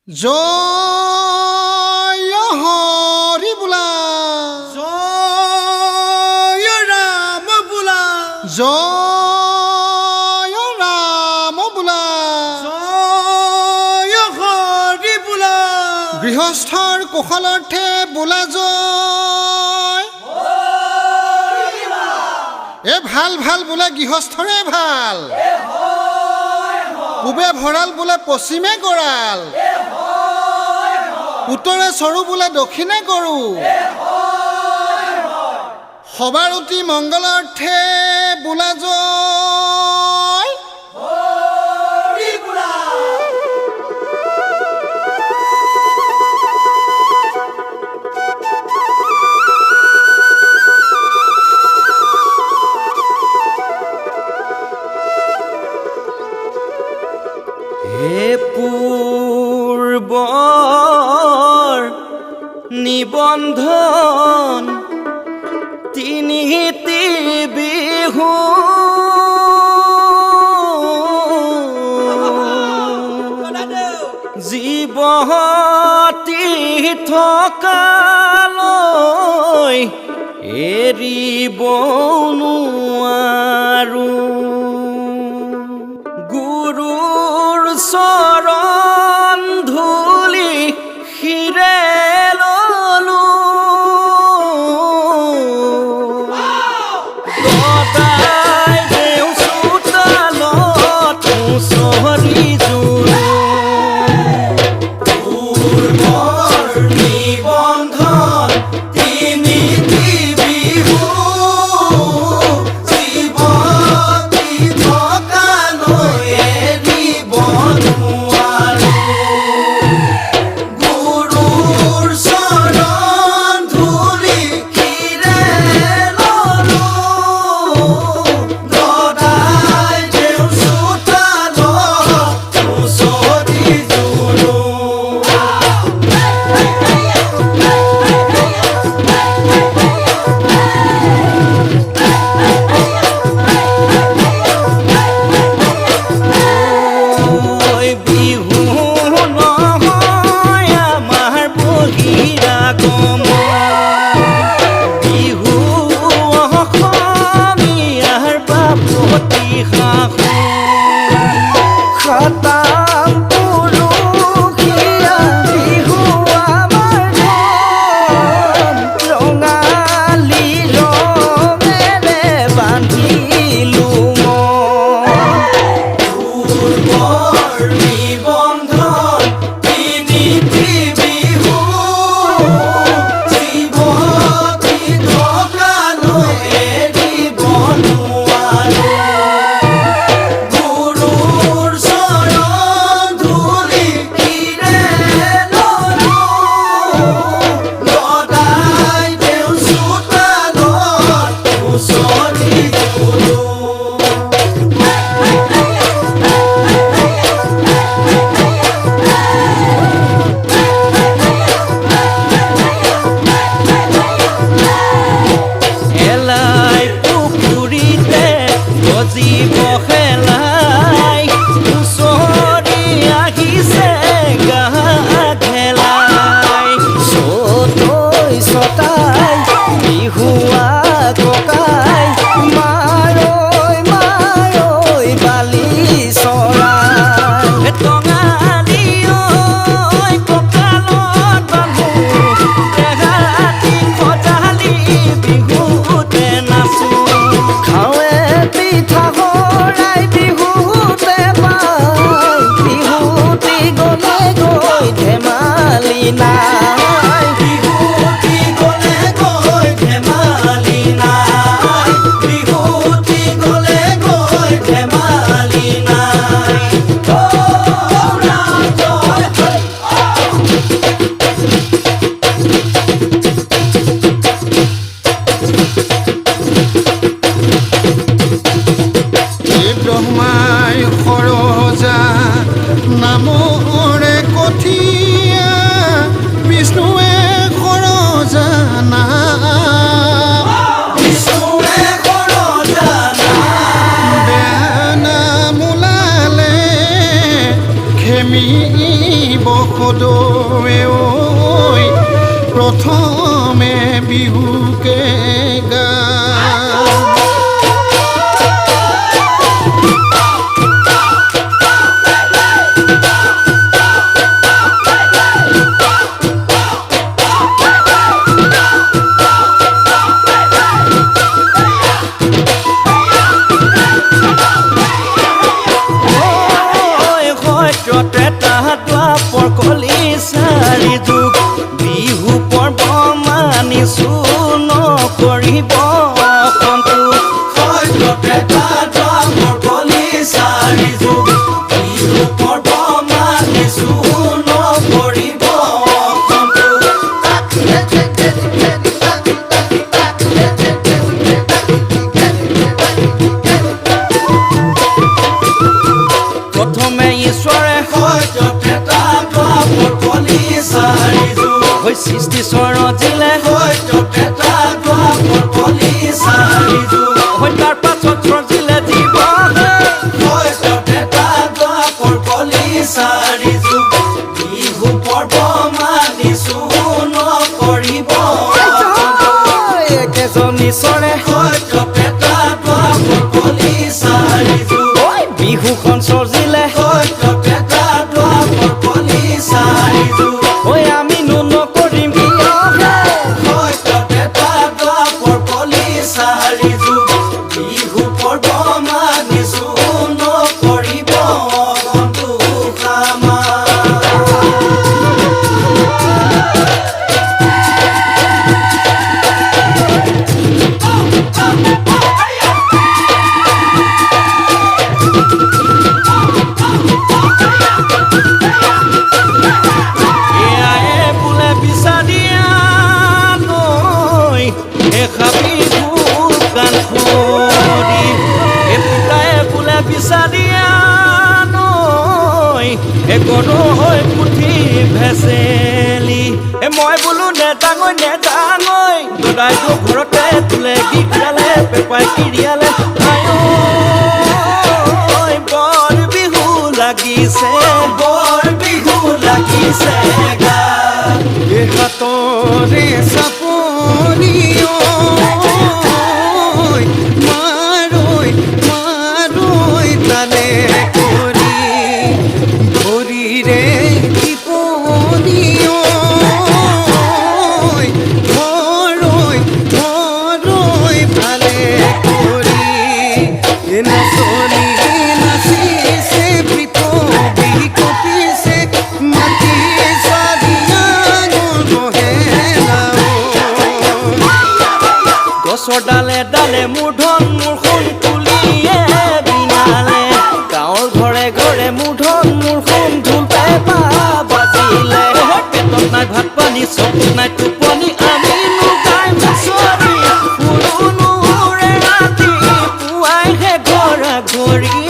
জয় হৰি বোলা, জয় ৰাম বোলা, জয় ৰাম বোলা, জয় হৰি বোলা, গৃহস্থৰ কুশলাৰ্থে বোলা জয়। এ ভাল ভাল বোলে গৃহস্থৰে ভাল, পূবে ভঁৰাল বোলে পশ্চিমে গঁৰাল, উত্তৰে চৰু বোলে দক্ষিণে গৰু, সবাৰ অতি মংগলাৰ্থে বোলা জয়। হে পূৰ্বৰ নিবন্ধন তিনিটি বিহু, জীৱতি থকালৈ এৰিব নোৱাৰো, গুৰুৰ চৰণ ধূলি শিৰে ললো, গদাই দেও চোতালত চৰি জোৰো, পূৰ্বৰ নিবন্ধন তিনিটি বিহু, জীৱতি থকালৈ এৰিব নোৱাৰো, গুৰুৰ চৰণ ধূলি শিৰে ললো, গদাই দেও চোতালত চৰি জোৰো। ঐ বিহু নহয় আমাৰ বহিৰাগম, বিহু অসমীয়াৰ বাপতি সাহোন, খতাম পুৰুষীয়া বিহু আমাৰ ধন, ৰঙালী ৰঙেৰে বান্ধিলো মন, পূৰ্বৰ নিবন্ধন তিনিটি বিহু, জীৱতি থকালৈ এৰিব নোৱাৰো, গুৰুৰ চৰণ ধূলি শিৰে ললো, গদাই দেও চোতালত চৰি জোৰো। এলাই পুখুৰীতে গজিব খেলাই, ওচৰি আহিছে গা ঘেলাই, চতৈ চতাই বিহুৱা ককাই, মাৰৈ মাৰৈ বালি চৰাই, টঙালি ঐ কঁকালত বান্ধো, এহাতি খজালি বিহুতে নাচো, খাওঁৱে পিঠা ভৰাই বিহুতে পাই, বিহুতি গ'লে গৈ ধেমালি নাই, বিহুতি গ'লে গৈ ধেমালি নাই, বিহুতি গ'লে গৈ ধেমালি নাই। ও ৰাম জয় হৰি। এই ব্ৰহ্মাই সৰজা নামৰে কঠীয়া, বিষ্ণুৱে সৰজা নাম, বিষ্ণুৱে সৰজা নাম, বেয়া নাম ওলালে খেমিব যশোদৱে ঐ প্ৰথমে বিহুকে গা কলি চাৰি যুগ বিহু পৰ্ব মানিছো নকৰিব কলি চাৰি যুগ বিহু পৰ্ব মানিছো নকৰিব প্ৰথমে ঈশ্বৰে সৃষ্টি স্বৰজিলে তাৰ পাছত স্বৰজিলে জীৱ বিহু পৰ্ব মানিছো নকৰিব একেজন ঈশ্বৰে বিহুখন স্বৰজিলে ঐ আমিনো নকৰিম বিহু পৰ্ব মানিছো নকৰিব গৰৈ পুঠি ভেচেলি মই বোলো নেজাঙৈ নেজাঙৈ দদাইটো ঘৰতে তোলে গীত গালে পেপাই কিৰিয়ালে বৰ বিহু লাগিছে গা হাতৰে চাপৰি মাৰৈ মাৰৈ তালে কৰি ভৰিৰে টিপনি ধৰৈ ভালে কৰি নাচনি নাচিছে বিপবি কপিছে মাটি গছৰ ডালে ডালে মোৰ ধন মোৰ সোণ তুলিয়ে বিনালে গাঁৱৰ ঘৰে ঘৰে মোৰ ধন মোৰ সোণ ঢোল পেঁপা বাজিলে পেটত নাই ভাত পানী চকুত নাই টোপনি আমি লুকাই হুঁচৰি ফুৰোঁ ৰাতি পুৱাইহে ঘৰা ঘৰি